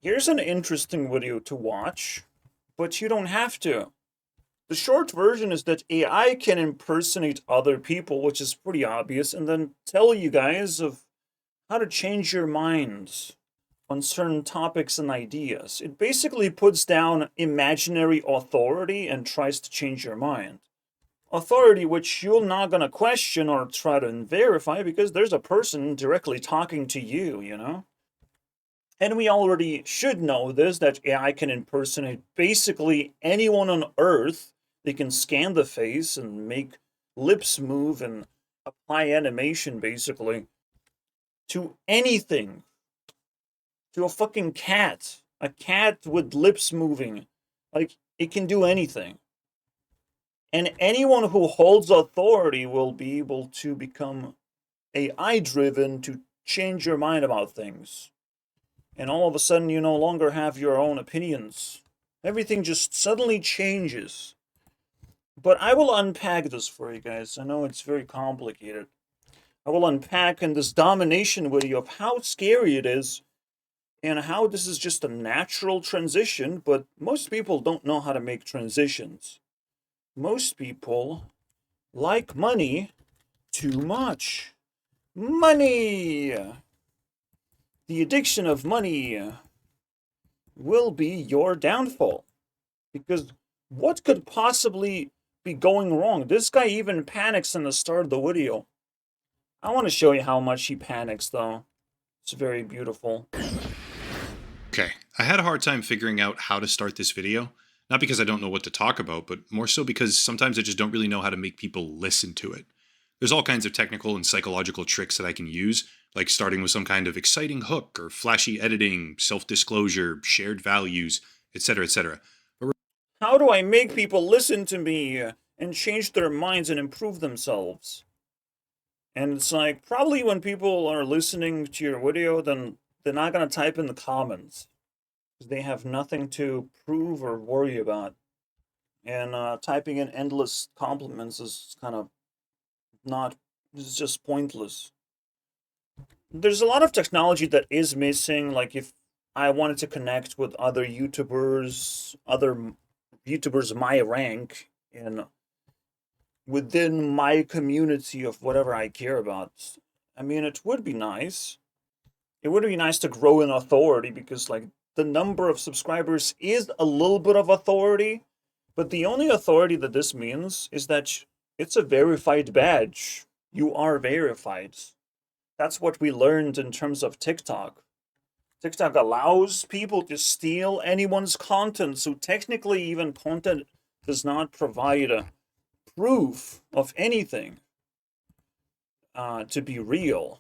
Here's an interesting video to watch, but you don't have to. The short version is that AI can impersonate other people, which is pretty obvious, and then tell you guys of how to change your minds on certain topics and ideas. It basically puts down imaginary authority and tries to change your mind. Authority which you're not gonna question or try to verify because there's a person directly talking to you, you know? And we already should know this, that AI can impersonate basically anyone on Earth. They can scan the face and make lips move and apply animation basically to anything. To a fucking cat. A cat with lips moving. Like, it can do anything. And anyone who holds authority will be able to become AI driven to change your mind about things. And all of a sudden you no longer have your own opinions. Everything just suddenly changes. But I will unpack this for you guys. I know it's very complicated. I will unpack in this domination video of how scary it is and how this is just a natural transition, but most people don't know how to make transitions. Most people like money too much. Money! The addiction of money will be your downfall. Because what could possibly be going wrong? This guy even panics in the start of the video. I want to show you how much he panics, though. It's very beautiful. Okay, I had a hard time figuring out how to start this video. Not because I don't know what to talk about, but more so because sometimes I just don't really know how to make people listen to it. There's all kinds of technical and psychological tricks that I can use, like starting with some kind of exciting hook or flashy editing, self-disclosure, shared values, etc., etc. How do I make people listen to me and change their minds and improve themselves? And it's like, probably when people are listening to your video, then they're not going to type in the comments. They have nothing to prove or worry about. And typing in endless compliments is kind of not, it's just pointless. There's a lot of technology that is missing. Like, if I wanted to connect with other YouTubers my rank, and within my community of whatever I care about, I mean, it would be nice. It would be nice to grow in authority because, like, the number of subscribers is a little bit of authority, but the only authority that this means is that it's a verified badge. You are verified. That's what we learned in terms of TikTok. TikTok allows people to steal anyone's content, so technically even content does not provide a proof of anything to be real.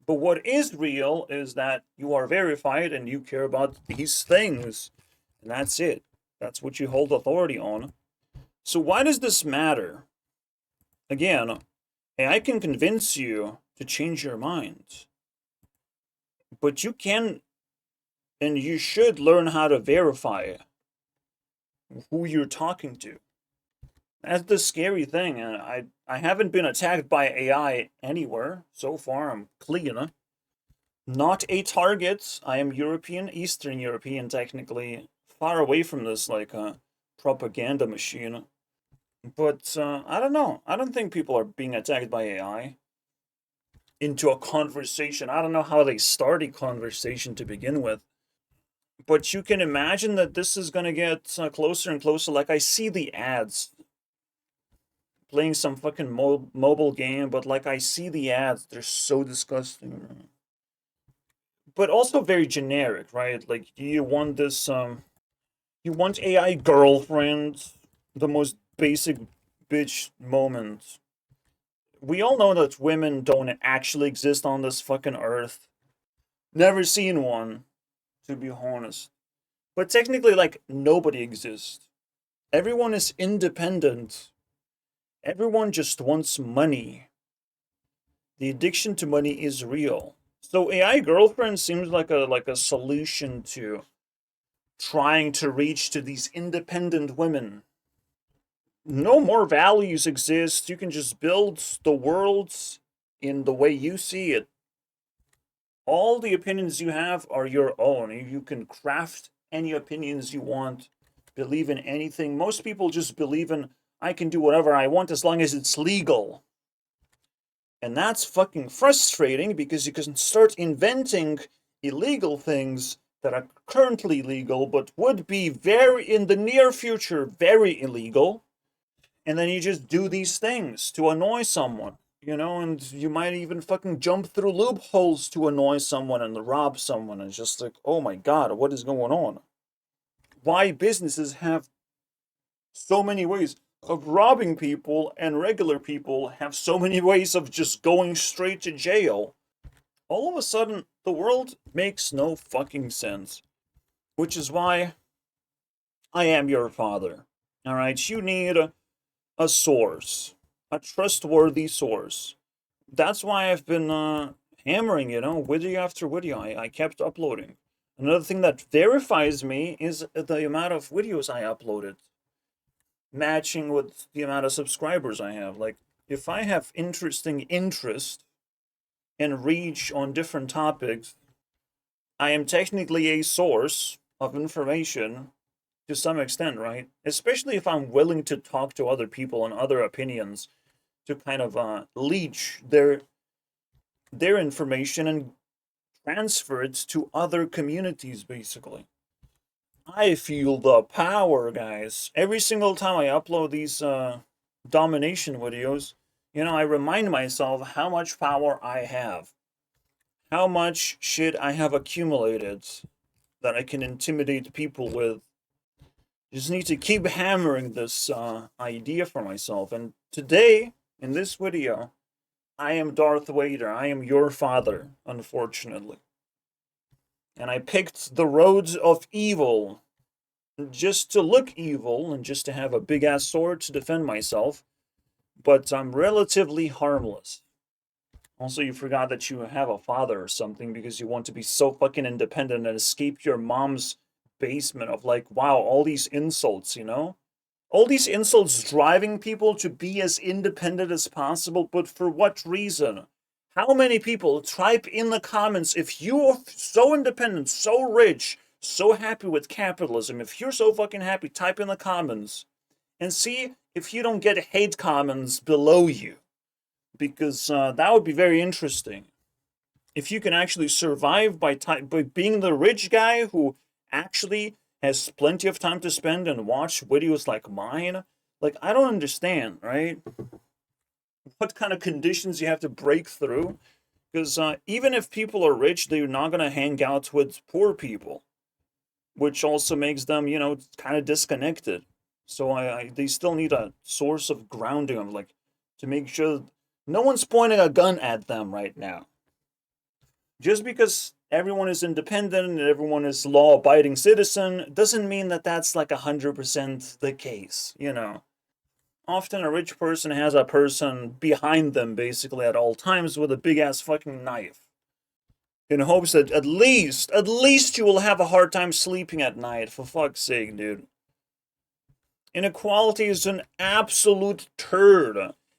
But what is real is that you are verified and you care about these things. And that's it. That's what you hold authority on. So why does this matter? Again, I can convince you to change your mind. But you can and you should learn how to verify who you're talking to. That's the scary thing. I haven't been attacked by AI anywhere so far. I'm clean. Not a target. I am European, Eastern European, technically. Far away from this, like, propaganda machine. But, I don't know. I don't think people are being attacked by AI into a conversation. I don't know how they start a conversation to begin with. But you can imagine that this is going to get closer and closer. Like, I see the ads playing some fucking mobile game, but, like, I see the ads. They're so disgusting. But also very generic, right? Like, you want this, you want AI girlfriend, the most basic bitch moment. We all know that women don't actually exist on this fucking earth. Never seen one, to be honest. But technically, like, nobody exists. Everyone is independent. Everyone just wants money. The addiction to money is real. So AI girlfriend seems like a solution to trying to reach to these independent women. No more values exist. You can just build the world in the way you see it. All the opinions you have are your own. You can craft any opinions you want, believe in anything. Most people just believe in, I can do whatever I want as long as it's legal. And that's fucking frustrating because you can start inventing illegal things that are currently legal but would be very, in the near future, very illegal. And then you just do these things to annoy someone, and you might even fucking jump through loopholes to annoy someone and rob someone. And it's just like, oh my god, what is going on? Why businesses have so many ways of robbing people and regular people have so many ways of just going straight to jail. All of a sudden, the world makes no fucking sense. Which is why I am your father. Alright, you need a source, a trustworthy source. That's why I've been hammering, video after video. I kept uploading. Another thing that verifies me is the amount of videos I uploaded, matching with the amount of subscribers I have. Like, if I have interest and reach on different topics, I am technically a source of information to some extent, right? Especially if I'm willing to talk to other people and other opinions to kind of leech their information and transfer it to other communities, basically. I feel the power, guys. Every single time I upload these domination videos, I remind myself how much power I have, how much shit I have accumulated that I can intimidate people with. Just need to keep hammering this idea for myself. And today, in this video, I am Darth Vader. I am your father, unfortunately. And I picked the roads of evil just to look evil and just to have a big-ass sword to defend myself. But I'm relatively harmless. Also, you forgot that you have a father or something because you want to be so fucking independent and escape your mom's basement of like, wow, all these insults, All these insults driving people to be as independent as possible, but for what reason? How many people type in the comments, if you're so independent, so rich, so happy with capitalism, if you're so fucking happy, type in the comments and see if you don't get hate comments below you. Because that would be very interesting. If you can actually survive by being the rich guy who actually has plenty of time to spend and watch videos like mine, like, I don't understand, right? What kind of conditions you have to break through? Because even if people are rich, they're not going to hang out with poor people, which also makes them, kind of disconnected. So they still need a source of grounding of, like, to make sure no one's pointing a gun at them right now. Just because everyone is independent and everyone is law-abiding citizen doesn't mean that that's like 100% the case, Often a rich person has a person behind them basically at all times with a big-ass fucking knife. In hopes that at least you will have a hard time sleeping at night, for fuck's sake, dude. Inequality is an absolute turd.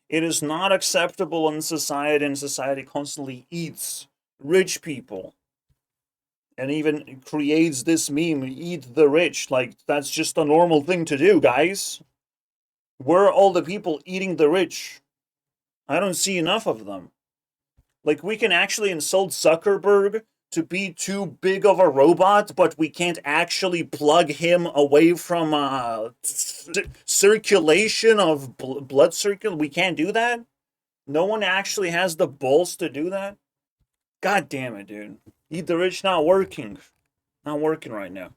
It is not acceptable in society, and society constantly eats rich people. And even creates this meme, eat the rich. Like, that's just a normal thing to do, guys. Where are all the people eating the rich? I don't see enough of them. Like, we can actually insult Zuckerberg to be too big of a robot, but we can't actually plug him away from circulation of blood circulation. We can't do that? No one actually has the balls to do that? God damn it, dude. Eat the rich not working. Not working right now.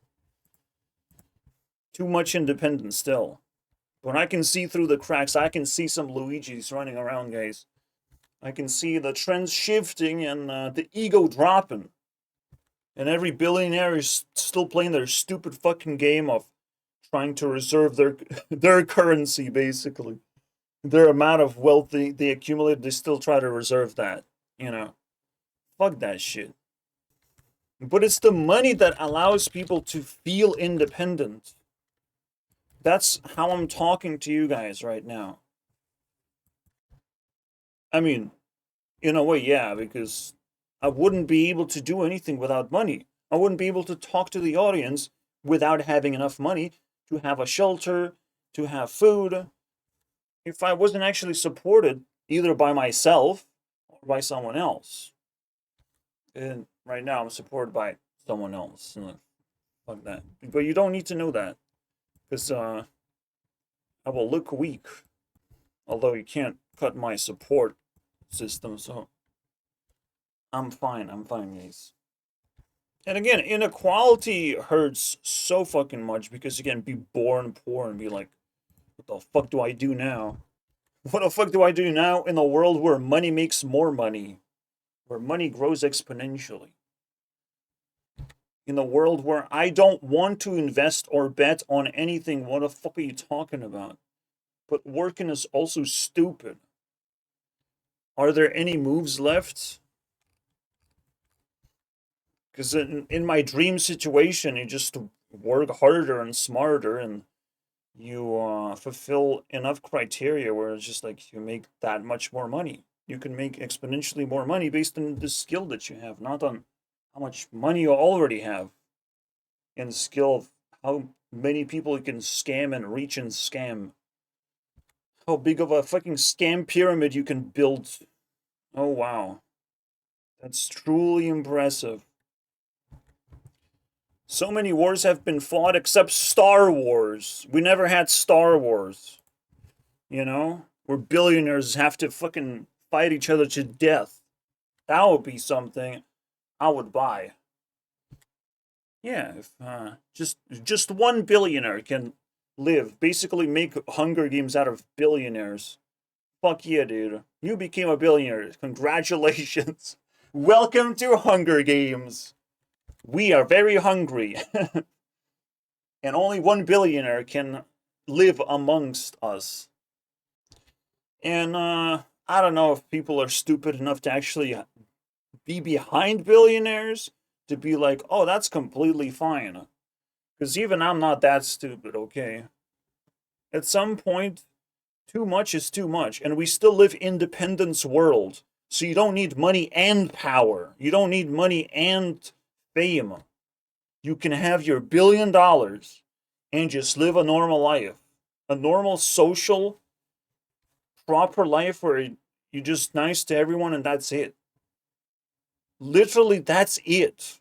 Too much independence still. When I can see through the cracks, I can see some Luigis running around, guys. I can see the trends shifting and the ego dropping. And every billionaire is still playing their stupid fucking game of trying to reserve their currency, basically. Their amount of wealth they accumulate, they still try to reserve that, Fuck that shit. But it's the money that allows people to feel independent. That's how I'm talking to you guys right now. I mean, in a way, yeah, because I wouldn't be able to do anything without money. I wouldn't be able to talk to the audience without having enough money to have a shelter, to have food. If I wasn't actually supported either by myself or by someone else. And right now I'm supported by someone else. Fuck that. But you don't need to know that. Because I will look weak. Although you can't cut my support system, so I'm fine, guys. And again, inequality hurts so fucking much because, again, be born poor and be like, what the fuck do I do now? What the fuck do I do now in a world where money makes more money? Where money grows exponentially? In a world where I don't want to invest or bet on anything, what the fuck are you talking about? But working is also stupid. Are there any moves left? Because in my dream situation, you just work harder and smarter and you fulfill enough criteria where it's just like you make that much more money. You can make exponentially more money based on the skill that you have, not on how much money you already have. And skill of how many people you can scam and reach and scam. How big of a fucking scam pyramid you can build. Oh wow. That's truly impressive. So many wars have been fought except Star Wars. We never had Star Wars. You know? Where billionaires have to fucking fight each other to death. That would be something I would buy. Yeah, if just one billionaire can live, basically make Hunger Games out of billionaires. Fuck yeah, dude. You became a billionaire. Congratulations. Welcome to Hunger Games. We are very hungry. And only one billionaire can live amongst us. And I don't know if people are stupid enough to actually be behind billionaires to be like, oh, that's completely fine. Because even I'm not that stupid, okay? At some point, too much is too much. And we still live independence world. So you don't need money and power. You don't need money and fame. You can have your $1 billion and just live a normal life. A normal, social, proper life where you're just nice to everyone and that's it. Literally, that's it.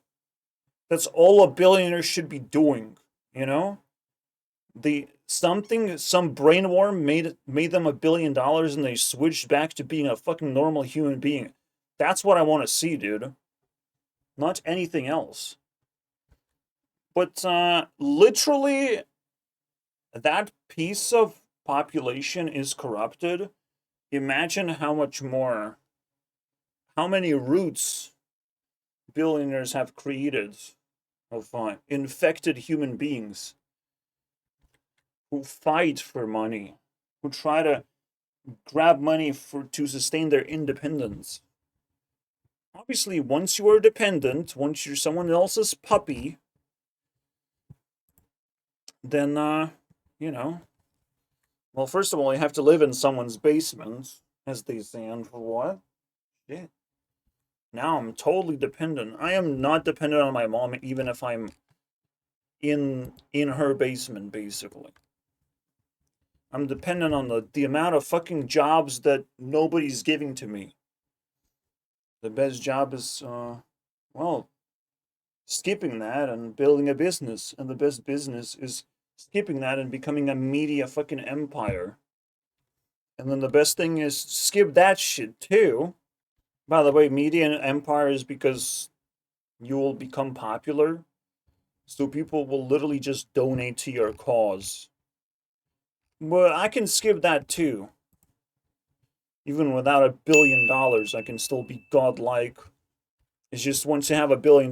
That's all a billionaire should be doing, you know? Some brainworm made them $1 billion and they switched back to being a fucking normal human being. That's what I want to see, dude. Not anything else. But literally, that piece of population is corrupted. Imagine how many roots billionaires have created of infected human beings who fight for money, who try to grab money to sustain their independence. Obviously, once you are dependent, once you're someone else's puppy, then, well, first of all, you have to live in someone's basement, as they say, and for what? Shit. Now I'm totally dependent. I am not dependent on my mom, even if I'm in her basement, basically. I'm dependent on the amount of fucking jobs that nobody's giving to me. The best job is, well, skipping that and building a business. And the best business is skipping that and becoming a media fucking empire. And then the best thing is skip that shit too. By the way, media empire is because you will become popular. So people will literally just donate to your cause. But I can skip that too. Even without $1 billion, I can still be godlike. It's just once you have $1 billion,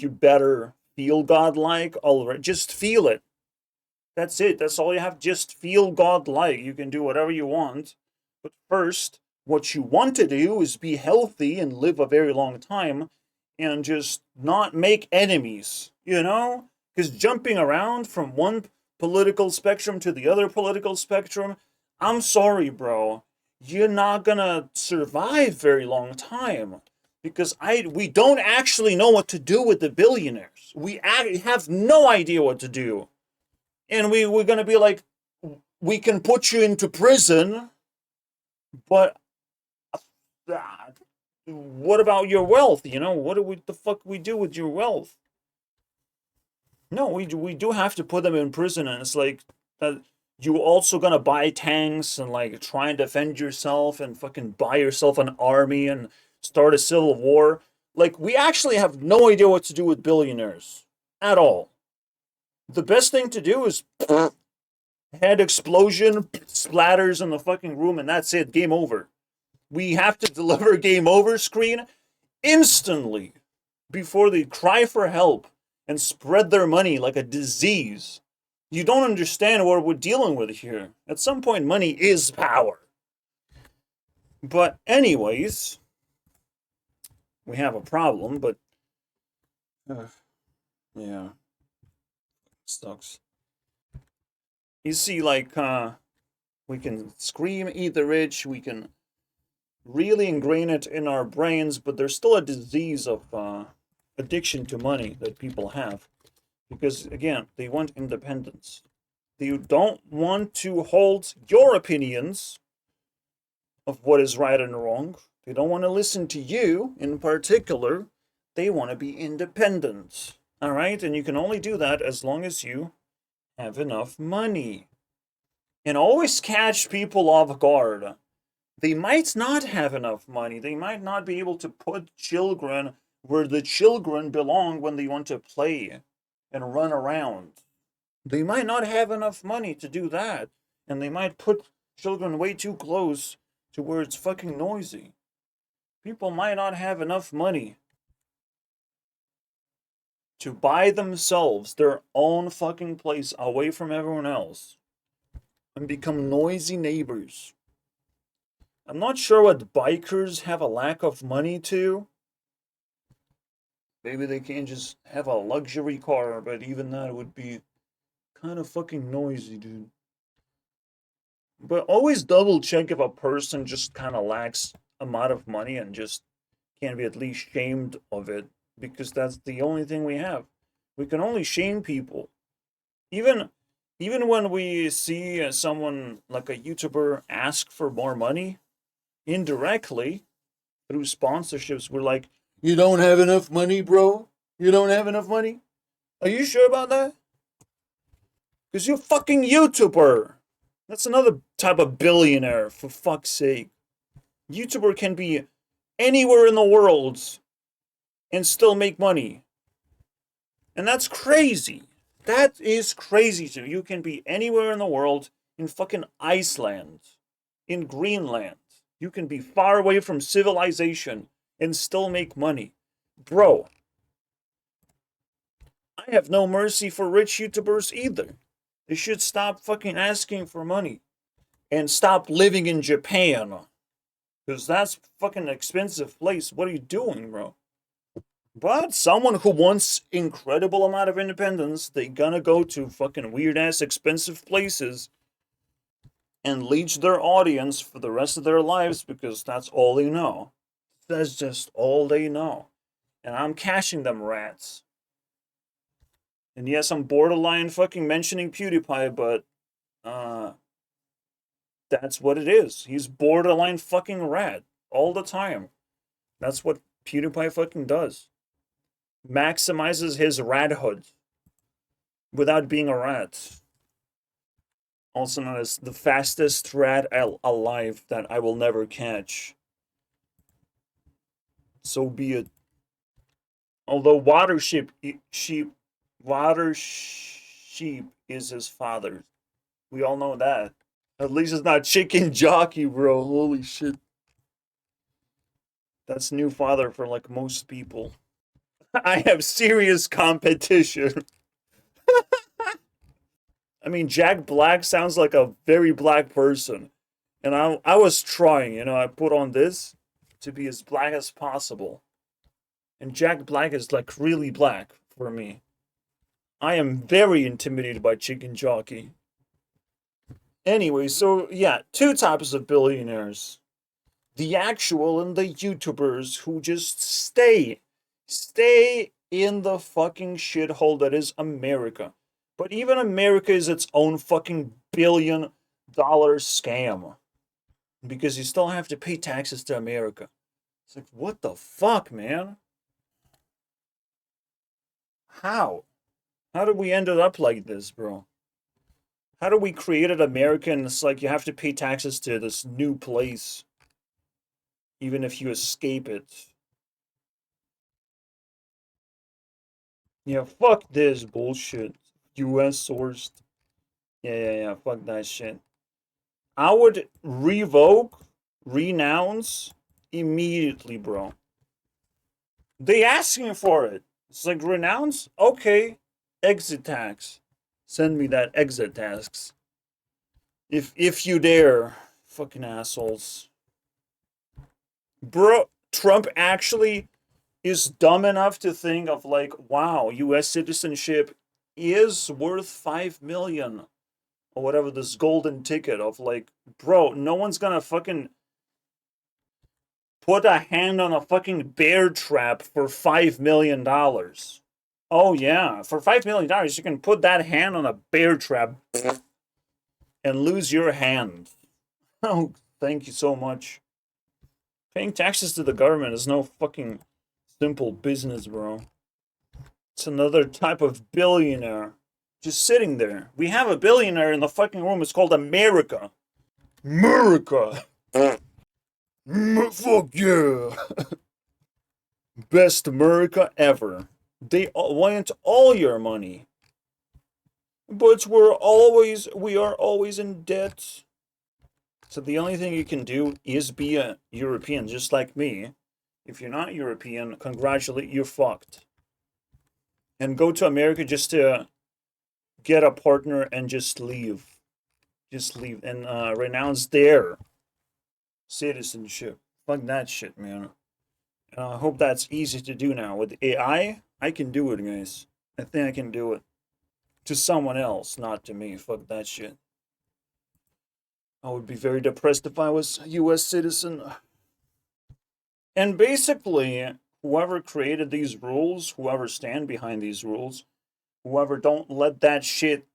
you better feel godlike already. Just feel it. That's it. That's all you have. Just feel godlike. You can do whatever you want. But first, what you want to do is be healthy and live a very long time and just not make enemies, you know? Because jumping around from one political spectrum to the other political spectrum, I'm sorry, bro. You're not gonna survive very long time. Because we don't actually know what to do with the billionaires. We have no idea what to do. And we're going to be like, we can put you into prison, but what about your wealth? You know, what do the fuck we do with your wealth? No, we do have to put them in prison, and it's like you also gonna buy tanks and like try and defend yourself and fucking buy yourself an army and start a civil war. Like, we actually have no idea what to do with billionaires at all. The best thing to do is head explosion, splatters in the fucking room, and that's it. Game over. We have to deliver game over screen instantly before they cry for help and spread their money like a disease. You don't understand what we're dealing with here. At some point, money is power. But anyways, we have a problem, but yeah, sucks. You see, like, we can scream, eat the rich, we can really ingrain it in our brains, but there's still a disease of addiction to money that people have. Because, again, they want independence. They don't want to hold your opinions of what is right and wrong. They don't want to listen to you in particular. They want to be independent. All right? And you can only do that as long as you have enough money. And always catch people off guard. They might not have enough money. They might not be able to put children where the children belong when they want to play and run around. They might not have enough money to do that. And they might put children way too close to where it's fucking noisy. People might not have enough money to buy themselves their own fucking place away from everyone else and become noisy neighbors. I'm not sure what bikers have a lack of money to. Maybe they can't just have a luxury car, but even that would be kind of fucking noisy, dude. But always double check if a person just kind of lacks amount of money and just can't be at least shamed of it, because that's the only thing we have. We can only shame people. Even when we see someone like a YouTuber ask for more money, indirectly, through sponsorships, we're like, you don't have enough money, bro? You don't have enough money? Are you sure about that? Because you're a fucking YouTuber. That's another type of billionaire, for fuck's sake. YouTuber can be anywhere in the world and still make money. And that's crazy. That is crazy. So you can be anywhere in the world, in fucking Iceland, in Greenland. You can be far away from civilization and still make money. Bro, I have no mercy for rich YouTubers either. They should stop fucking asking for money and stop living in Japan. Because that's fucking expensive place. What are you doing, bro? But someone who wants incredible amount of independence, they gonna go to fucking weird-ass expensive places and leech their audience for the rest of their lives because that's all they know. That's just all they know. And I'm cashing them rats. And yes, I'm borderline fucking mentioning PewDiePie, but that's what it is. He's borderline fucking rat all the time. That's what PewDiePie fucking does. Maximizes his rathood without being a rat. Also known as the fastest rat alive that I will never catch. So be it. Although Water Sheep is his father. We all know that. At least it's not Chicken Jockey, bro. Holy shit. That's new father for like most people. I have serious competition. I mean, Jack Black sounds like a very black person. And I was trying, you know, I put on this to be as black as possible. And Jack Black is like really black for me. I am very intimidated by Chicken Jockey. Anyway, so yeah, two types of billionaires. the actual and the YouTubers who just stay in the fucking shithole that is America. But even America is its own fucking $1 billion scam. Because you still have to pay taxes to America. It's like, what the fuck, man? How? How did we end up like this, bro? How did we create an America and it's like you have to pay taxes to this new place? Even if you escape it. Yeah, fuck this bullshit. US sourced. Yeah, fuck that shit. I would revoke, renounce immediately, bro. They asking for it. It's like, renounce? Okay. Exit tax. Send me that exit tax. If you dare. Fucking assholes. Bro, Trump actually is dumb enough to think of like, wow, US citizenship is worth 5 million. Or whatever, this golden ticket of like, bro, no one's gonna fucking put a hand on a fucking bear trap for $5 million. Oh yeah, for $5 million you can put that hand on a bear trap and lose your hand. Oh, thank you so much. Paying taxes to the government is no fucking simple business, bro. It's another type of billionaire just sitting there. We have a billionaire in the fucking room. It's called America. America. Fuck yeah. Best America ever. They want all your money. But we are always in debt. So the only thing you can do is be a European, just like me. If you're not European, congratulate, you're fucked. And go to America just to get a partner and just leave. Just leave and renounce their citizenship. Fuck that shit, man. And I hope that's easy to do now. With AI, I can do it, guys. I think I can do it. To someone else, not to me. Fuck that shit. I would be very depressed if I was a US citizen. And basically, whoever created these rules, whoever stand behind these rules, whoever don't let that shit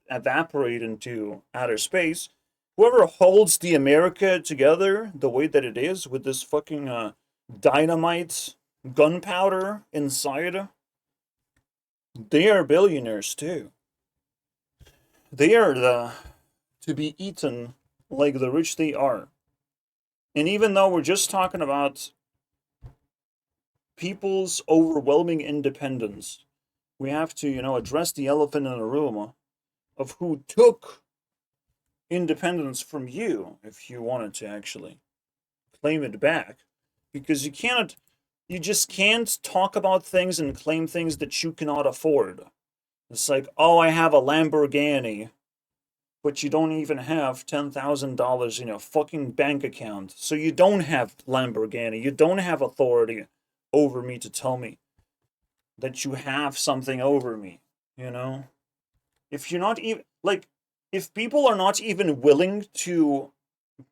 evaporate into outer space, whoever holds the America together the way that it is with this fucking dynamite, gunpowder inside, they are billionaires too. They are to be eaten like the rich they are. And even though we're just talking about people's overwhelming independence, we have to, address the elephant in the room of who took independence from you if you wanted to actually claim it back. Because you just can't talk about things and claim things that you cannot afford. It's like, oh, I have a Lamborghini, but you don't even have $10,000 in your fucking bank account. So you don't have Lamborghini. You don't have authority over me to tell me that you have something over me, If you're not even, if people are not even willing to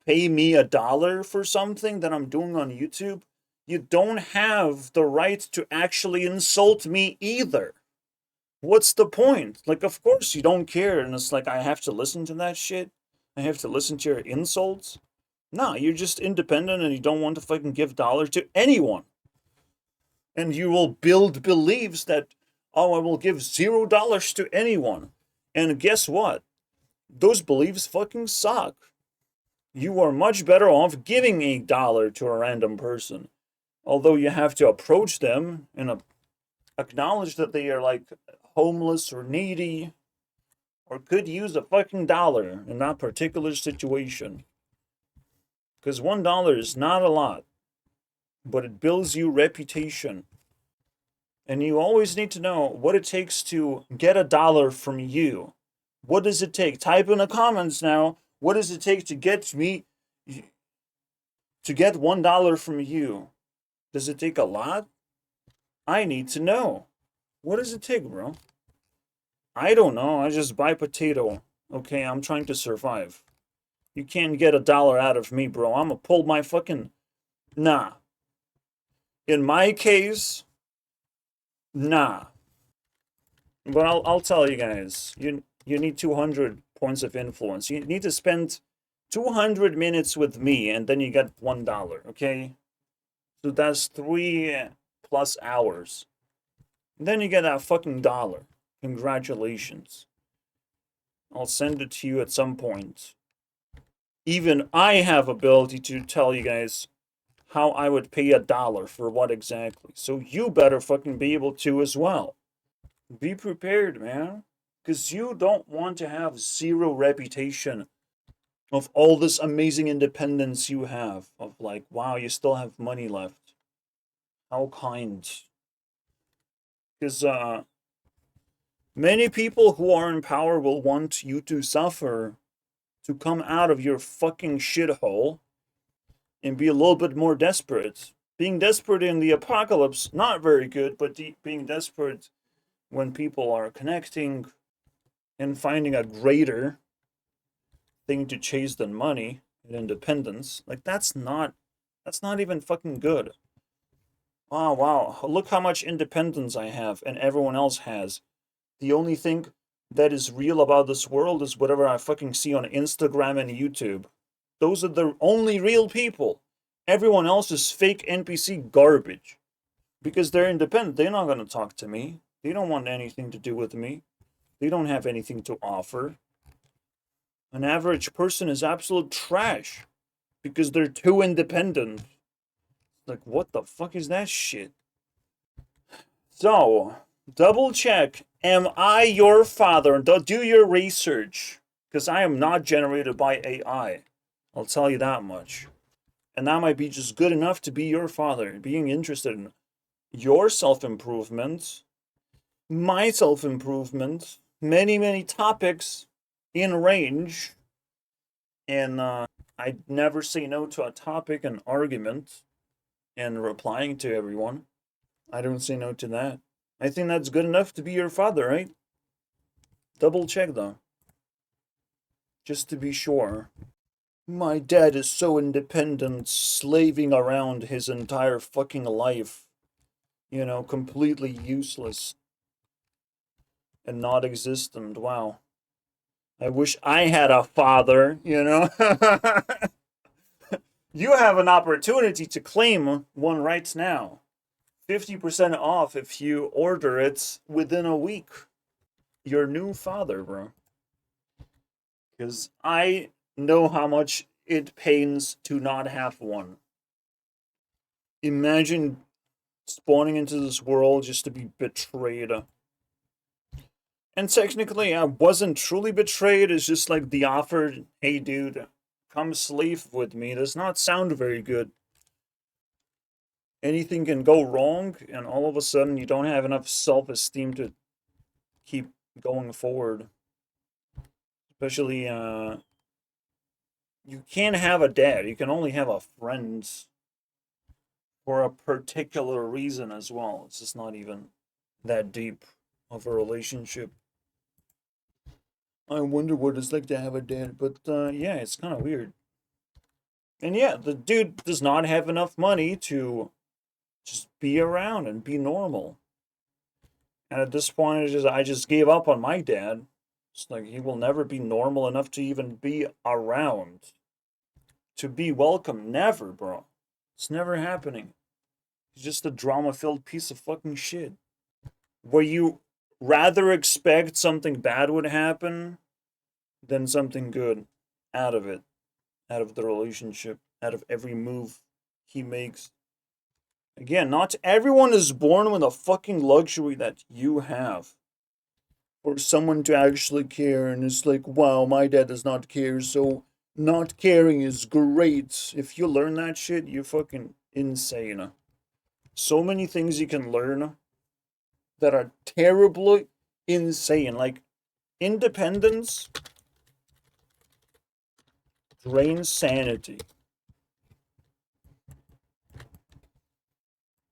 pay me $1 for something that I'm doing on YouTube, you don't have the right to actually insult me either. What's the point? Of course you don't care, and it's like, I have to listen to that shit? I have to listen to your insults? No, you're just independent and you don't want to fucking give dollars to anyone. And you will build beliefs that, oh, I will give $0 to anyone. And guess what? Those beliefs fucking suck. You are much better off giving $1 to a random person. Although you have to approach them and acknowledge that they are homeless or needy or could use a fucking dollar in that particular situation. Because $1 is not a lot, but it builds you reputation. And you always need to know what it takes to get $1 from you. What does it take? Type in the comments now. What does it take to get $1 from you? Does it take a lot? I need to know. What does it take, bro? I don't know. I just buy potato. Okay, I'm trying to survive. You can't get $1 out of me, bro. I'm gonna pull my fucking Nah. In my case, nah. But I'll tell you guys, you need 200 points of influence. You need to spend 200 minutes with me, and then you get $1, okay? So that's 3+ hours. And then you get that fucking dollar. Congratulations. I'll send it to you at some point. Even I have ability to tell you guys how I would pay $1 for what exactly. So you better fucking be able to as well. Be prepared, man. Because you don't want to have zero reputation of all this amazing independence you have. Of like, wow, you still have money left. How kind. Because many people who are in power will want you to suffer, to come out of your fucking shithole and be a little bit more desperate. Being desperate in the apocalypse, not very good, but being desperate when people are connecting and finding a greater thing to chase than money and independence, like that's not even fucking good. Oh wow, look how much independence I have and everyone else has. The only thing that is real about this world is whatever I fucking see on Instagram and YouTube. Those are the only real people. Everyone else is fake NPC garbage. Because they're independent. They're not going to talk to me. They don't want anything to do with me. They don't have anything to offer. An average person is absolute trash. Because they're too independent. Like, what the fuck is that shit? So, double check. Am I your father? Do your research. Because I am not generated by AI. I'll tell you that much. And that might be just good enough to be your father. Being interested in your self-improvement, my self-improvement, many, many topics in range. And I never say no to a topic, an argument, and replying to everyone. I don't say no to that. I think that's good enough to be your father, right? Double check though. Just to be sure. My dad is so independent, slaving around his entire fucking life. You know, completely useless. And not existent. Wow. I wish I had a father, you know? You have an opportunity to claim one right now. 50% off if you order it within a week. Your new father, bro. Because I know how much it pains to not have one. Imagine spawning into this world just to be betrayed. And technically, I wasn't truly betrayed. It's just like the offer, hey dude, come slave with me. Does not sound very good. Anything can go wrong, and all of a sudden you don't have enough self-esteem to keep going forward. Especially, you can't have a dad. You can only have a friend for a particular reason as well. It's just not even that deep of a relationship. I wonder what it's like to have a dad, but yeah, it's kind of weird. And yeah, the dude does not have enough money to just be around and be normal. And at this point, I just gave up on my dad. It's like he will never be normal enough to even be around. To be welcome. Never, bro. It's never happening. He's just a drama-filled piece of fucking shit. Where you rather expect something bad would happen than something good out of it. Out of the relationship. Out of every move he makes. Again, not everyone is born with a fucking luxury that you have. For someone to actually care, and it's like, wow, my dad does not care, so not caring is great. If you learn that shit, you're fucking insane. So many things you can learn that are terribly insane. Like, independence drains sanity.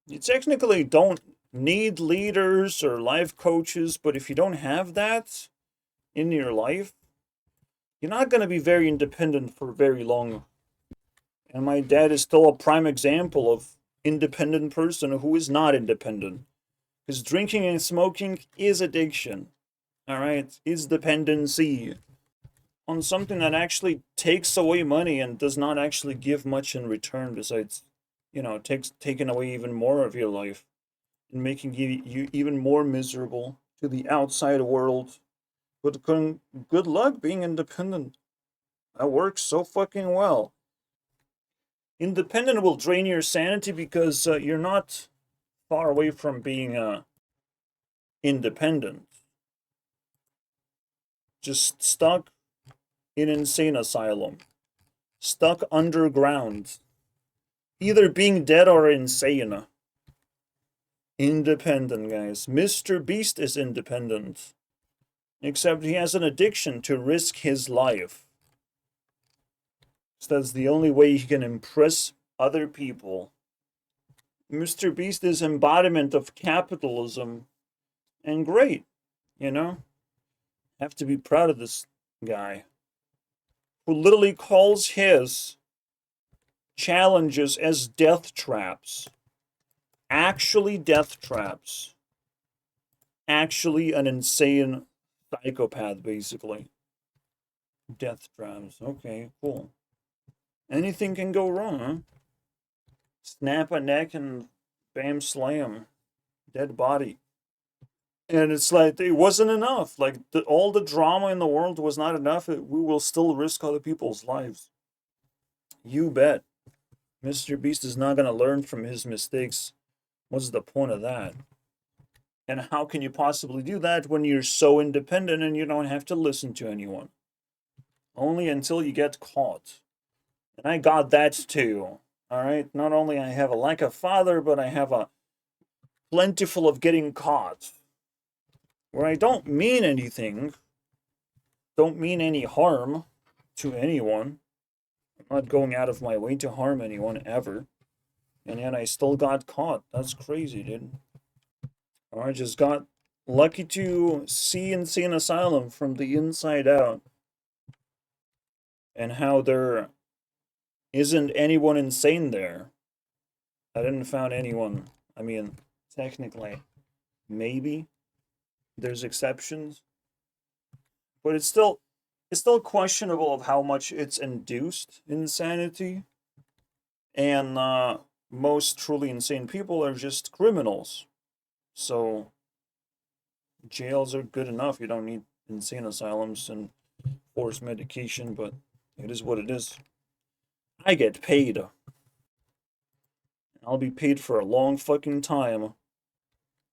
You technically don't need leaders or life coaches, but if you don't have that in your life, you're not going to be very independent for very long. And my dad is still a prime example of independent person who is not independent. Because drinking and smoking is addiction. Alright? Is dependency on something that actually takes away money and does not actually give much in return besides, taking away even more of your life and making you even more miserable to the outside world. But good luck being independent. That works so fucking well. Independent will drain your sanity because you're not far away from being independent. Just stuck in insane asylum. Stuck underground. Either being dead or insane. Independent, guys. Mr. Beast is independent. Except he has an addiction to risk his life. So that's the only way he can impress other people. Mr. Beast is embodiment of capitalism. And great, Have to be proud of this guy. Who literally calls his challenges as death traps. Actually death traps. Actually an insane psychopath, basically. Death traps. Okay, cool. Anything can go wrong, huh? Snap a neck and bam slam. Dead body. And it's like, it wasn't enough. Like, all the drama in the world was not enough. We will still risk other people's lives. You bet. Mr. Beast is not going to learn from his mistakes. What's the point of that? And how can you possibly do that when you're so independent and you don't have to listen to anyone? Only until you get caught. And I got that too. Alright? Not only I have a lack of father, but I have a plentiful of getting caught. Where I don't mean anything. Don't mean any harm to anyone. I'm not going out of my way to harm anyone ever. And yet I still got caught. That's crazy, dude. I just got lucky to see Insane Asylum from the inside out. And how there isn't anyone insane there. I didn't find anyone. I mean, technically, maybe there's exceptions. But it's still questionable of how much it's induced insanity. And most truly insane people are just criminals. So jails are good enough. You don't need insane asylums and forced medication, but it is what it is. I get paid. I'll be paid for a long fucking time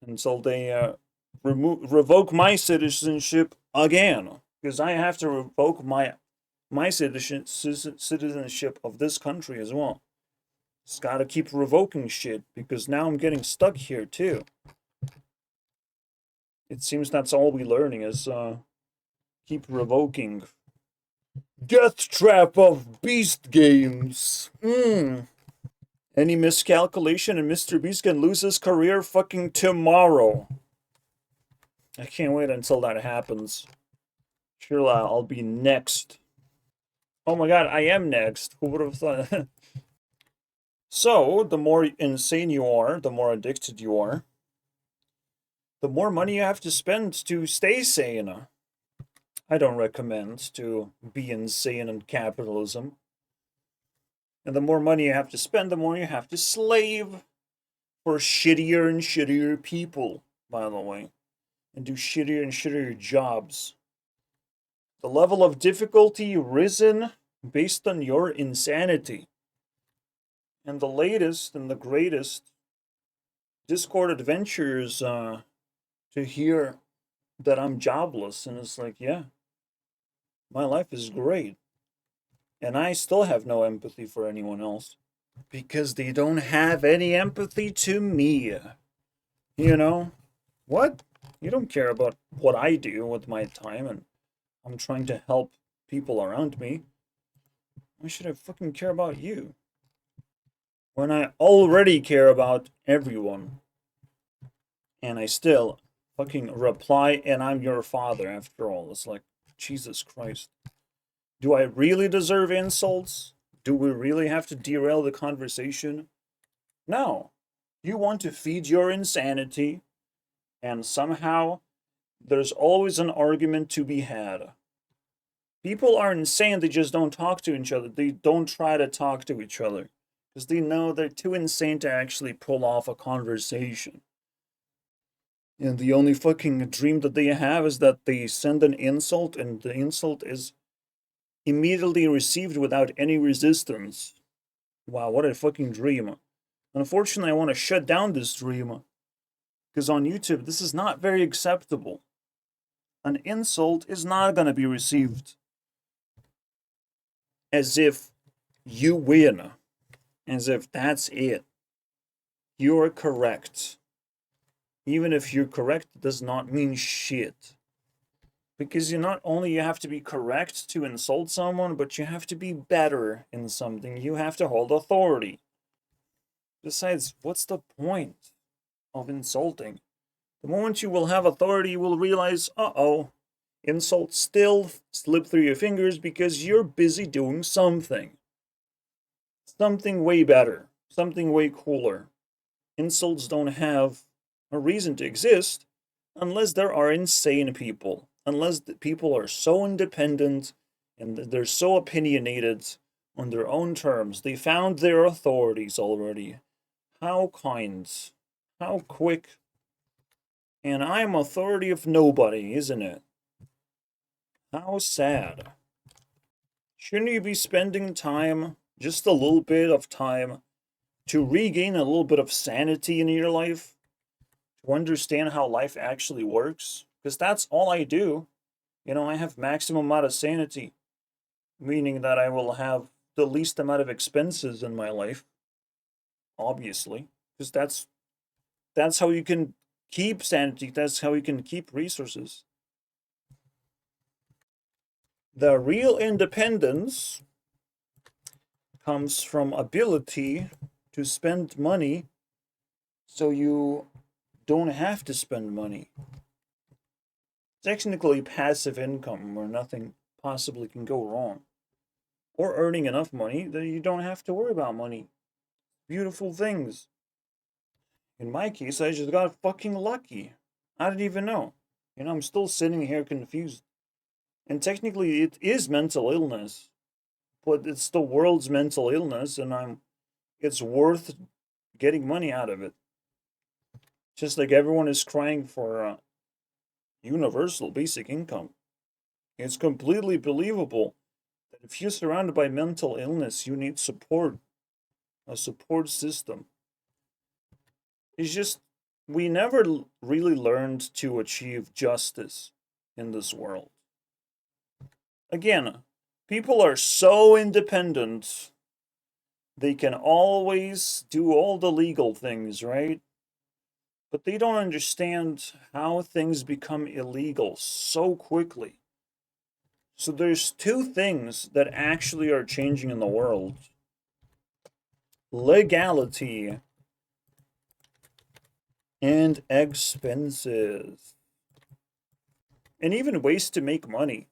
until they revoke my citizenship again. Because I have to revoke my citizenship of this country as well. Just gotta keep revoking shit, because now I'm getting stuck here too. It seems that's all we're learning is keep revoking. Death trap of beast games. Any miscalculation and Mr. Beast can lose his career fucking tomorrow. I can't wait until that happens. Sure, I'll be next. Oh my god, I am next. Who would have thought? So, the more insane you are, the more addicted you are, the more money you have to spend to stay sane. I don't recommend to be insane in capitalism. And the more money you have to spend, the more you have to slave for shittier and shittier people, by the way. And do shittier and shittier jobs. The level of difficulty risen based on your insanity. And the latest and the greatest Discord adventures to hear that I'm jobless. And it's like, yeah, my life is great. And I still have no empathy for anyone else. Because they don't have any empathy to me. You know? What? You don't care about what I do with my time, and I'm trying to help people around me. Why should I fucking care about you? When I already care about everyone. And I still fucking reply, and I'm your father after all. It's like, Jesus Christ. Do I really deserve insults? Do we really have to derail the conversation? No. You want to feed your insanity, and somehow there's always an argument to be had. People are insane, they just don't talk to each other. They don't try to talk to each other because they know they're too insane to actually pull off a conversation. And the only fucking dream that they have is that they send an insult and the insult is immediately received without any resistance. Wow, what a fucking dream. Unfortunately, I want to shut down this dream because on YouTube, this is not very acceptable. An insult is not going to be received as if you win, as if that's it. You're correct. Even if you're correct, it does not mean shit. Because you not only you have to be correct to insult someone, but you have to be better in something. You have to hold authority. Besides, what's the point of insulting? The moment you will have authority, you will realize, uh-oh, insults still slip through your fingers because you're busy doing something. Something way better. Something way cooler. Insults don't have a reason to exist unless there are insane people. Unless the people are so independent and they're so opinionated on their own terms. They found their authorities already. How kind. How quick. And I'm authority of nobody, isn't it? How sad. Shouldn't you be spending time, just a little bit of time, to regain a little bit of sanity in your life? To understand how life actually works? Because that's all I do. You know, I have maximum amount of sanity, meaning that I will have the least amount of expenses in my life, obviously, because that's how you can keep sanity, that's how you can keep resources. The real independence comes from ability to spend money so you don't have to spend money. Technically passive income where nothing possibly can go wrong. Or earning enough money that you don't have to worry about money. Beautiful things. In my case, I just got fucking lucky. I didn't even know. You know, I'm still sitting here confused. And technically it is mental illness. But it's the world's mental illness and it's worth getting money out of it. Just like everyone is crying for universal basic income. It's completely believable that if you're surrounded by mental illness, you need support, a support system. It's just, we never really learned to achieve justice in this world. Again, people are so independent, they can always do all the legal things, right? But they don't understand how things become illegal so quickly. So there's two things that actually are changing in the world. Legality and expenses. And even ways to make money.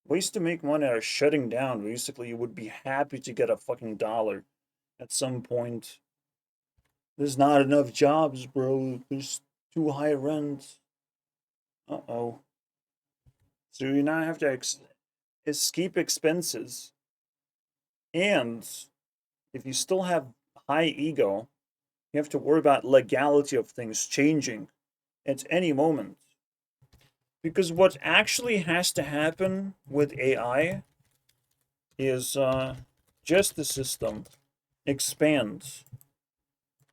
Ways to make money are shutting down. Basically, you would be happy to get a fucking dollar at some point. There's not enough jobs, bro. There's too high rent. Uh-oh. So you now have to escape expenses. And if you still have high ego, you have to worry about legality of things changing at any moment. Because what actually has to happen with AI is justice system expands.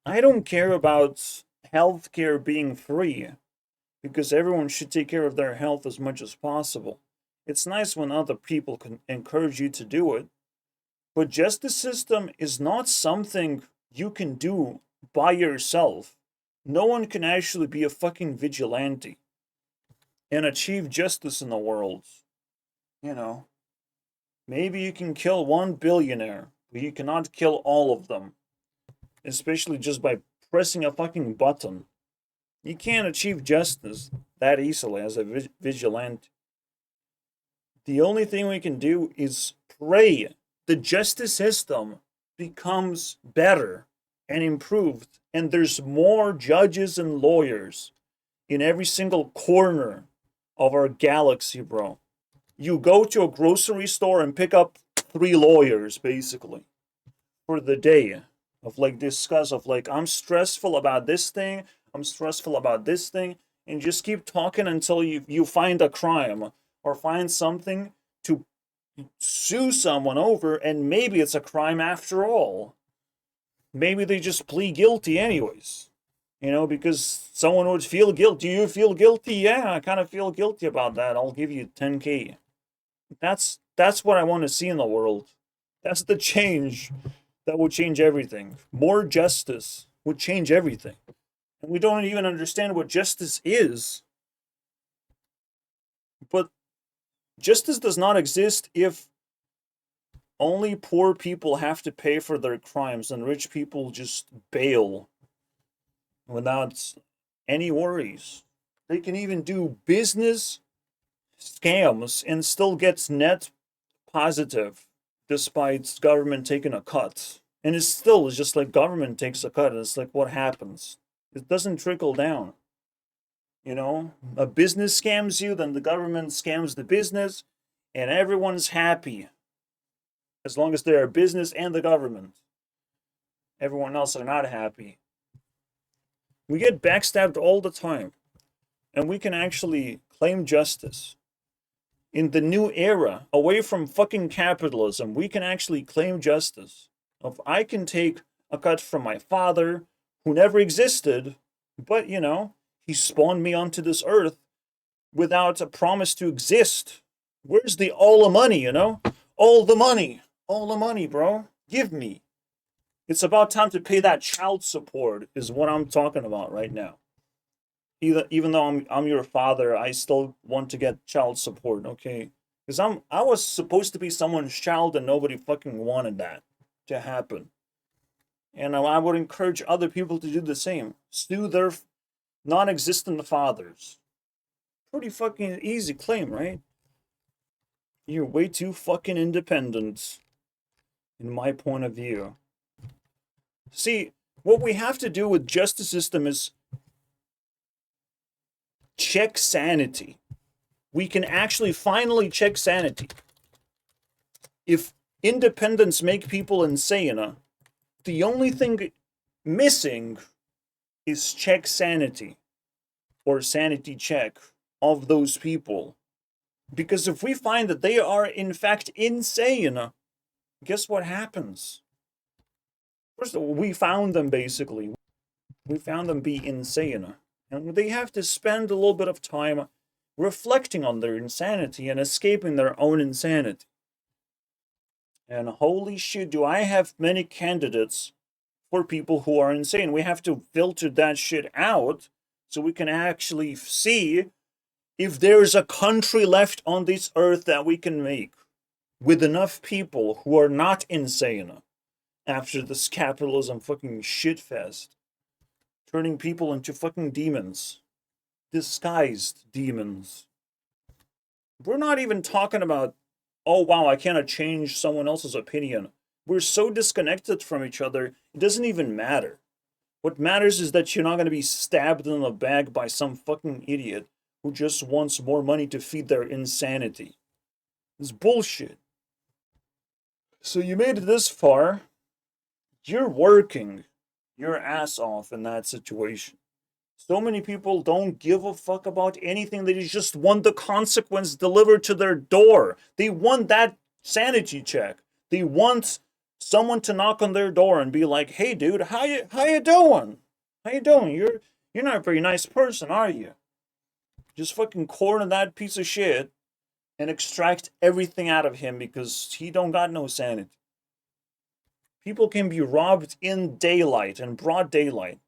I don't care about healthcare being free, because everyone should take care of their health as much as possible. It's nice when other people can encourage you to do it, but justice system is not something you can do by yourself. No one can actually be a fucking vigilante and achieve justice in the world. You know, maybe you can kill one billionaire, but you cannot kill all of them. Especially just by pressing a fucking button. You can't achieve justice that easily as a vigilante. The only thing we can do is pray the justice system becomes better and improved, and there's more judges and lawyers in every single corner of our galaxy, bro. You go to a grocery store and pick up 3 lawyers, basically, for the day of like discuss of like, I'm stressful about this thing, I'm stressful about this thing, and just keep talking until you find a crime or find something to sue someone over, and maybe it's a crime after all. Maybe they just plead guilty anyways. You know, because someone would feel guilty. Do you feel guilty? Yeah, I kind of feel guilty about that. I'll give you 10K. That's what I want to see in the world. That's the change that would change everything. More justice would change everything. And we don't even understand what justice is. But justice does not exist if only poor people have to pay for their crimes and rich people just bail without any worries. They can even do business scams and still get net positive despite government taking a cut. And it's still just like government takes a cut. And it's like, what happens? It doesn't trickle down. You know, a business scams you, then the government scams the business, and everyone's happy. As long as they're a business and the government. Everyone else are not happy. We get backstabbed all the time. And we can actually claim justice. In the new era, away from fucking capitalism, we can actually claim justice. If I can take a cut from my father, who never existed, but, you know, he spawned me onto this earth without a promise to exist. Where's the all the money, you know? All the money. All the money, bro. Give me. It's about time to pay that child support, is what I'm talking about right now. Even though I'm your father, I still want to get child support, okay? Because I was supposed to be someone's child and nobody fucking wanted that to happen. And I would encourage other people to do the same. Sue their non-existent fathers. Pretty fucking easy claim, right? You're way too fucking independent, in my point of view. See, what we have to do with justice system is check sanity. We can actually finally check sanity. If independence make people insane, the only thing missing is check sanity or sanity check of those people. Because if we find that they are in fact insane, guess what happens? First of all, we found them basically. We found them be insane. And they have to spend a little bit of time reflecting on their insanity and escaping their own insanity. And holy shit, do I have many candidates for people who are insane. We have to filter that shit out so we can actually see if there's a country left on this earth that we can make with enough people who are not insane after this capitalism fucking shitfest. Turning people into fucking demons. Disguised demons. We're not even talking about, oh wow, I cannot change someone else's opinion. We're so disconnected from each other, it doesn't even matter. What matters is that you're not going to be stabbed in the back by some fucking idiot who just wants more money to feed their insanity. It's bullshit. So you made it this far. You're working your ass off in that situation. So many people don't give a fuck about anything. They just want the consequence delivered to their door. They want that sanity check. They want someone to knock on their door and be like, "Hey, dude, how you doing? How you doing? You're not a very nice person, are you?" Just fucking corner that piece of shit and extract everything out of him because he don't got no sanity. People can be robbed in daylight, in broad daylight,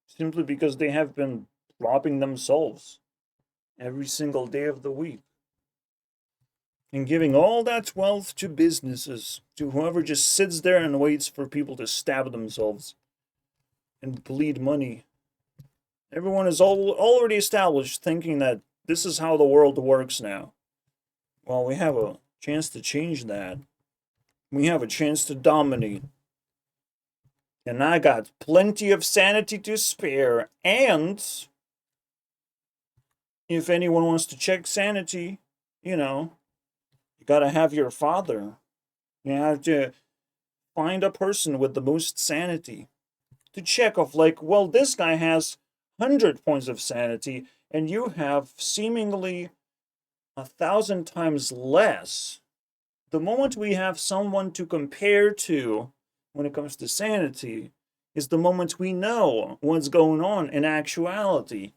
simply because they have been robbing themselves every single day of the week. And giving all that wealth to businesses, to whoever just sits there and waits for people to stab themselves and bleed money. Everyone is already established thinking that this is how the world works now. Well, we have a chance to change that. We have a chance to dominate. And I got plenty of sanity to spare. And if anyone wants to check sanity, you know, you gotta have your father. You have to find a person with the most sanity to check off, like, well, this guy has 100 points of sanity, and you have seemingly 1,000 times less. The moment we have someone to compare to when it comes to sanity is the moment we know what's going on in actuality.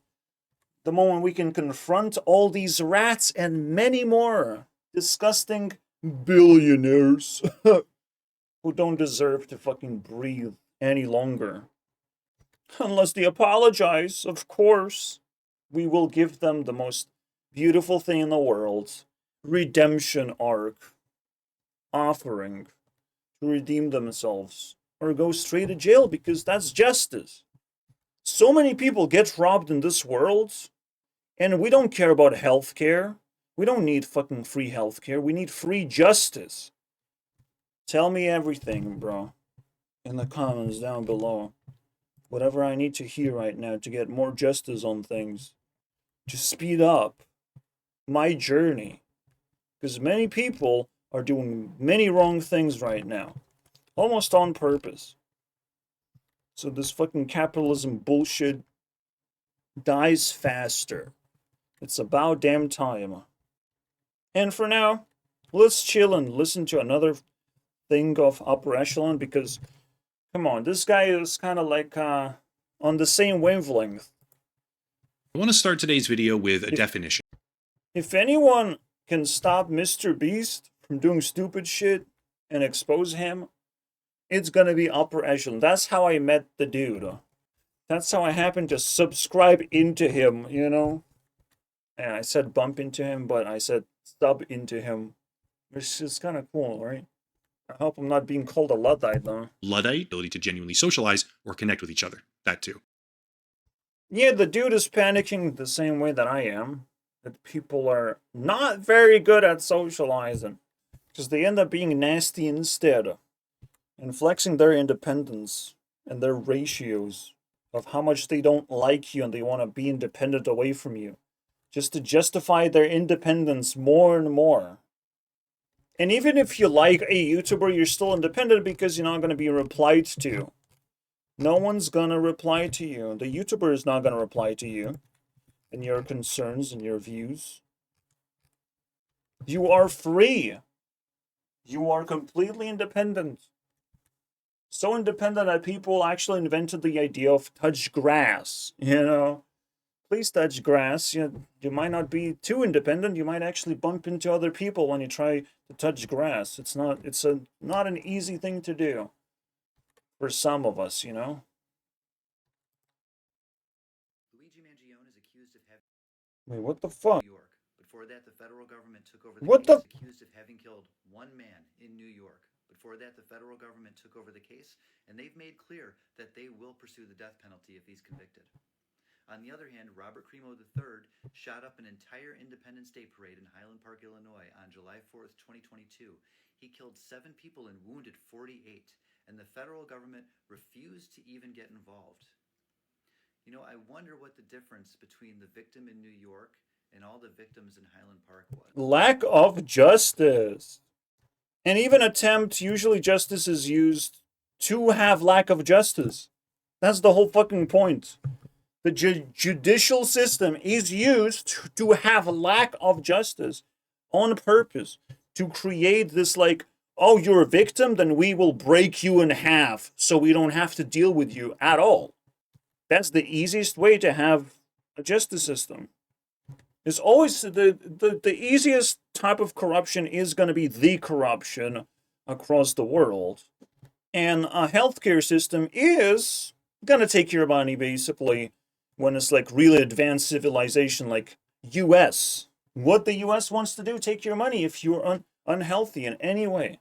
The moment we can confront all these rats and many more disgusting billionaires who don't deserve to fucking breathe any longer. Unless they apologize, of course. We will give them the most beautiful thing in the world. Redemption arc. Offering to redeem themselves. Or go straight to jail because that's justice. So many people get robbed in this world. And we don't care about healthcare. We don't need fucking free healthcare. We need free justice. Tell me everything, bro. In the comments down below. Whatever I need to hear right now to get more justice on things. To speed up my journey. Because many people are doing many wrong things right now. Almost on purpose. So this fucking capitalism bullshit dies faster. It's about damn time. And for now, let's chill and listen to another thing of Upper Echelon because, come on, this guy is kind of like on the same wavelength. I want to start today's video with a definition. If anyone can stop Mr. Beast from doing stupid shit and expose him, it's gonna be Upper Echelon. That's how I met the dude. That's how I happened to subscribe into him, you know? And I said bump into him, but I said sub into him. Which is kind of cool, right? I hope I'm not being called a Luddite, though. Luddite, ability to genuinely socialize or connect with each other. That too. Yeah, the dude is panicking the same way that I am. That people are not very good at socializing. Because they end up being nasty instead. And flexing their independence and their ratios of how much they don't like you and they want to be independent away from you. Just to justify their independence more and more. And even if you like a YouTuber, you're still independent because you're not going to be replied to. No one's going to reply to you. The YouTuber is not going to reply to you and your concerns and your views. You are free. You are completely independent. So independent that people actually invented the idea of touch grass, you know? Please touch grass. You might not be too independent. You might actually bump into other people when you try to touch grass. It's not an easy thing to do for some of us, you know. Wait, what the fuck? New York. Before that, the federal government took over What case, the- accused of having killed one man in New York. Before that, the federal government took over the case, and they've made clear that they will pursue the death penalty if he's convicted. On the other hand, Robert Crimo III shot up an entire Independence Day parade in Highland Park, Illinois on July 4th, 2022. He killed 7 people and wounded 48, and the federal government refused to even get involved. You know, I wonder what the difference between the victim in New York and all the victims in Highland Park was. Lack of justice. And even attempt, usually justice is used to have lack of justice. That's the whole fucking point. The judicial system is used to have a lack of justice on purpose. To create this like, oh, you're a victim, then we will break you in half so we don't have to deal with you at all. That's the easiest way to have a justice system. It's always the easiest type of corruption is going to be the corruption across the world. And a healthcare system is going to take your money, basically, when it's like really advanced civilization like US. What the US wants to do, take your money if you're unhealthy in any way.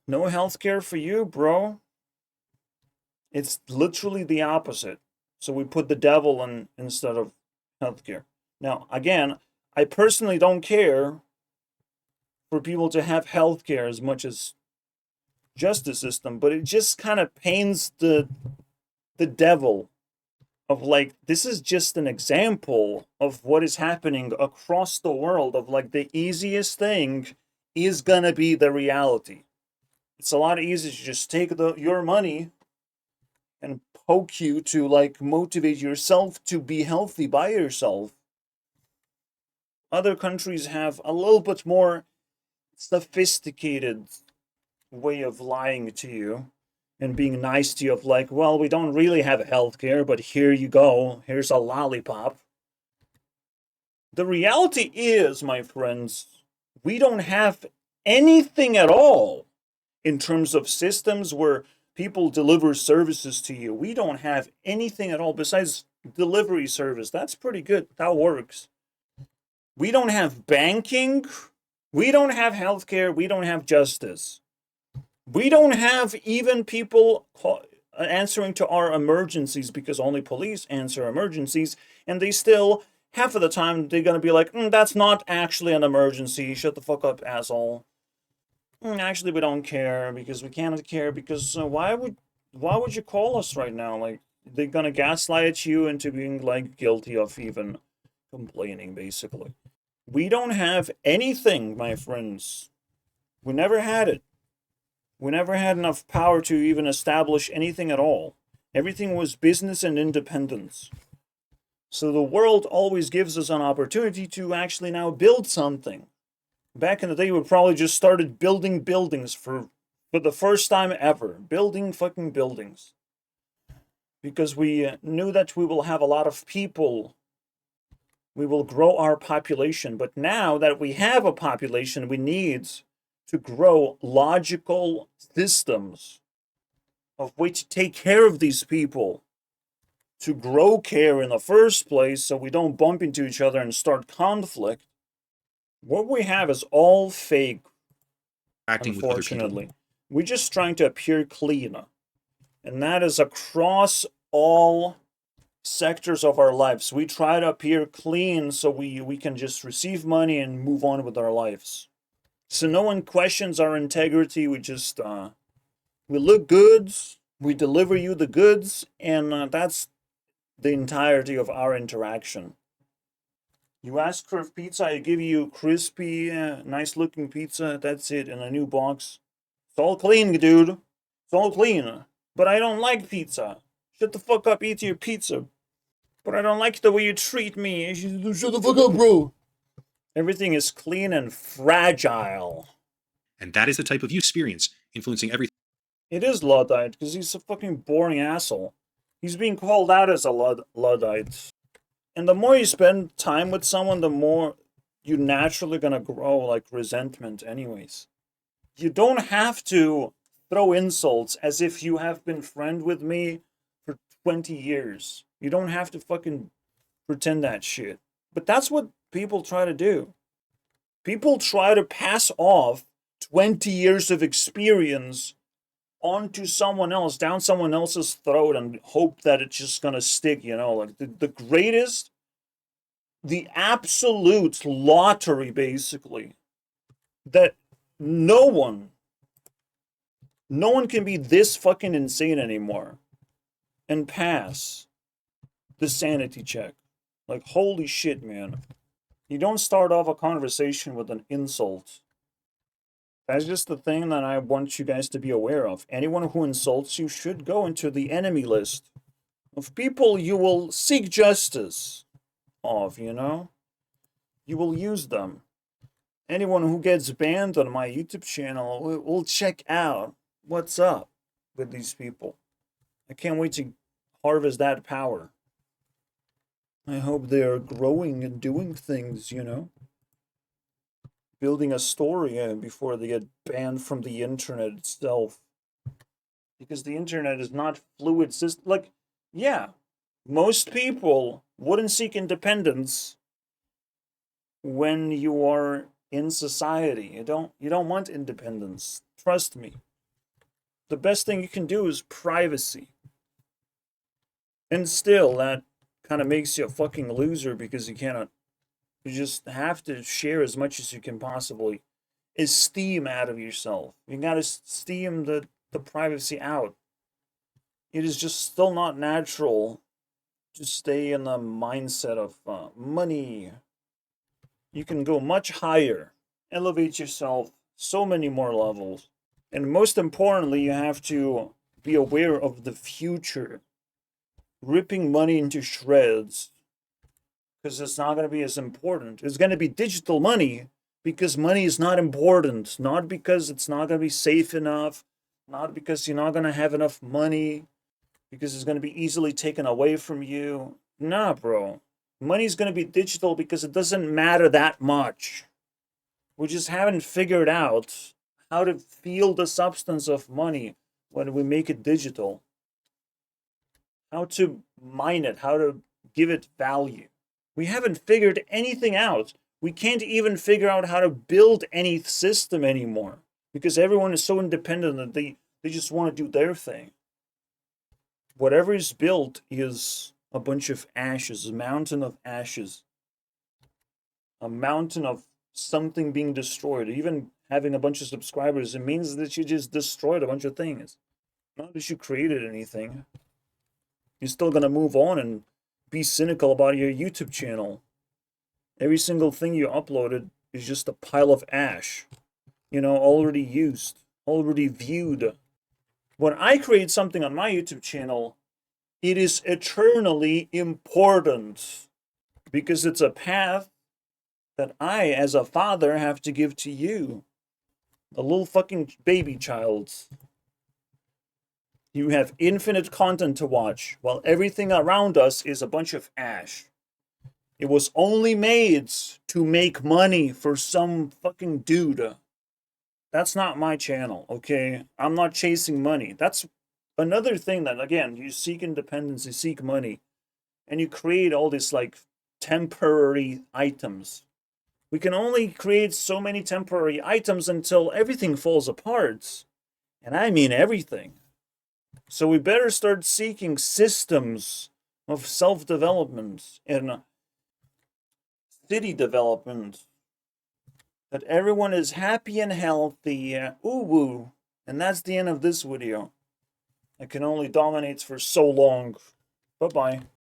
No healthcare for you, bro. It's literally the opposite. So we put the devil in instead of healthcare. Now, again, I personally don't care for people to have healthcare as much as justice system, but it just kind of paints the devil of like, this is just an example of what is happening across the world, of like the easiest thing is gonna be the reality. It's a lot easier to just take your money and poke you to like motivate yourself to be healthy by yourself. Other countries have a little bit more sophisticated way of lying to you and being nice to you, of like, well, we don't really have healthcare, but here you go, here's a lollipop. The reality is, my friends, we don't have anything at all in terms of systems where people deliver services to you. We don't have anything at all besides delivery service. That's pretty good. That works. We don't have banking. We don't have healthcare. We don't have justice. We don't have even people answering to our emergencies, because only police answer emergencies, and they still, half of the time, they're gonna be like, that's not actually an emergency. Shut the fuck up, asshole. Actually, we don't care because we cannot care because why would you call us right now? Like, they're gonna gaslight you into being like guilty of even complaining, basically. We don't have anything, my friends. We never had it. We never had enough power to even establish anything at all. Everything was business and independence. So the world always gives us an opportunity to actually now build something. Back in the day, we probably just started building buildings for the first time ever. Building fucking buildings. Because we knew that we will have a lot of people. We will grow our population. But now that we have a population, we need to grow logical systems of way to take care of these people, to grow care in the first place so we don't bump into each other and start conflict. What we have is all fake, Acting with other people. unfortunately. We're just trying to appear clean. And that is across all sectors of our lives. We try to appear clean so we can just receive money and move on with our lives. So no one questions our integrity. We just, we look good, we deliver you the goods, and that's the entirety of our interaction. You ask for pizza, I give you crispy, nice looking pizza, that's it, in a new box. It's all clean, dude. It's all clean. But I don't like pizza. Shut the fuck up, eat your pizza. But I don't like the way you treat me. Shut the fuck up, bro. Everything is clean and fragile. And that is the type of experience influencing everything. It is Luddite, because he's a fucking boring asshole. He's being called out as a Luddite. And the more you spend time with someone, the more you're naturally gonna grow, like, resentment anyways. You don't have to throw insults as if you have been friend with me for 20 years. You don't have to fucking pretend that shit. But that's what people try to do. People try to pass off 20 years of experience onto someone else, down someone else's throat, and hope that it's just gonna stick, you know? Like, the greatest, the absolute lottery, basically, that no one can be this fucking insane anymore and pass the sanity check. Like, holy shit, man. You don't start off a conversation with an insult. That's just the thing that I want you guys to be aware of. Anyone who insults you should go into the enemy list of people you will seek justice of, you know? You will use them. Anyone who gets banned on my YouTube channel will check out what's up with these people. I can't wait to harvest that power. I hope they're growing and doing things, you know? Building a story before they get banned from the internet itself. Because the internet is not fluid system. Like, yeah, most people wouldn't seek independence when you are in society. You don't want independence. Trust me. The best thing you can do is privacy. And still, that kind of makes you a fucking loser because you just have to share as much as you can possibly esteem out of yourself. You gotta esteem the privacy out. It is just still not natural to stay in the mindset of money. You can go much higher, elevate yourself so many more levels. And most importantly, you have to be aware of the future. Ripping money into shreds, because it's not going to be as important. It's going to be digital money, because money is not important. Not because it's not going to be safe enough. Not because you're not going to have enough money. Because it's going to be easily taken away from you. Nah, bro. Money's going to be digital because it doesn't matter that much. We just haven't figured out how to feel the substance of money when we make it digital. How to mine it, how to give it value. We haven't figured anything out. We can't even figure out how to build any system anymore because everyone is so independent that they just want to do their thing. Whatever is built is a bunch of ashes, a mountain of ashes, a mountain of something being destroyed. Even having a bunch of subscribers, it means that you just destroyed a bunch of things. Not that you created anything. You're still gonna move on and be cynical about your YouTube channel. Every single thing you uploaded is just a pile of ash. You know, already used, already viewed. When I create something on my YouTube channel, it is eternally important because it's a path that I, as a father, have to give to you. A little fucking baby child. You have infinite content to watch, while everything around us is a bunch of ash. It was only made to make money for some fucking dude. That's not my channel, okay? I'm not chasing money. That's another thing that, again, you seek independence, you seek money, and you create all these, like, temporary items. We can only create so many temporary items until everything falls apart. And I mean everything. So we better start seeking systems of self-development and city development. That everyone is happy and healthy. Ooh-woo. And that's the end of this video. I can only dominate for so long. Bye-bye.